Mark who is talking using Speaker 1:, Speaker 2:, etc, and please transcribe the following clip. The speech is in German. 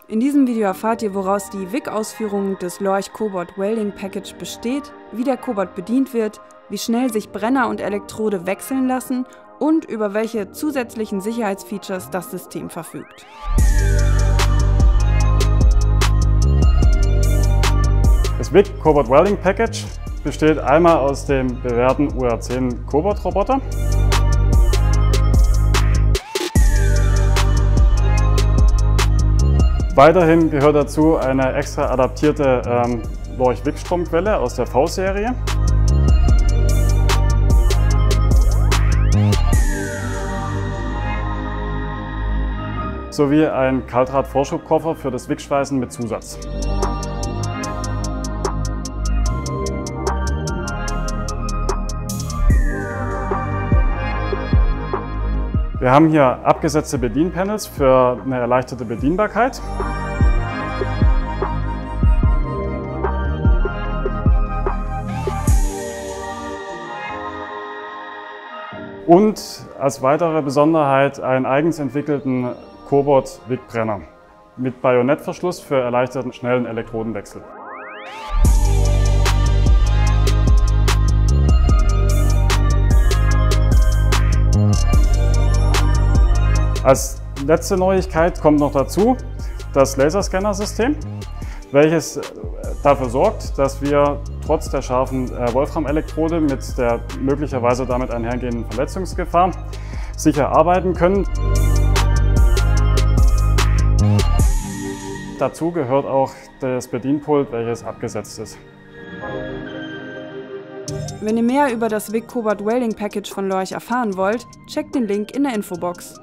Speaker 1: In diesem Video erfahrt ihr, woraus die WIG-Ausführung des Lorch Cobot Welding Package besteht, wie der Cobot bedient wird, wie schnell sich Brenner und Elektrode wechseln lassen und über welche zusätzlichen Sicherheitsfeatures das System verfügt.
Speaker 2: Das WIG Cobot Welding Package besteht einmal aus dem bewährten UR10 Cobot Roboter, weiterhin gehört dazu eine extra adaptierte Lorch WIG Stromquelle aus der V-Serie. Sowie ein Kaltdraht-Vorschubkoffer für das WIG-Schweißen mit Zusatz. Wir haben hier abgesetzte Bedienpanels für eine erleichterte Bedienbarkeit. Und als weitere Besonderheit einen eigens entwickelten Cobot WIG-Brenner mit Bajonettverschluss für erleichterten schnellen Elektrodenwechsel. Als letzte Neuigkeit kommt noch dazu das Laserscanner-System, welches dafür sorgt, dass wir trotz der scharfen Wolfram-Elektrode mit der möglicherweise damit einhergehenden Verletzungsgefahr sicher arbeiten können. Dazu gehört auch das Bedienpult, welches abgesetzt ist.
Speaker 1: Wenn ihr mehr über das WIG Cobot Welding Package von Lorch erfahren wollt, checkt den Link in der Infobox.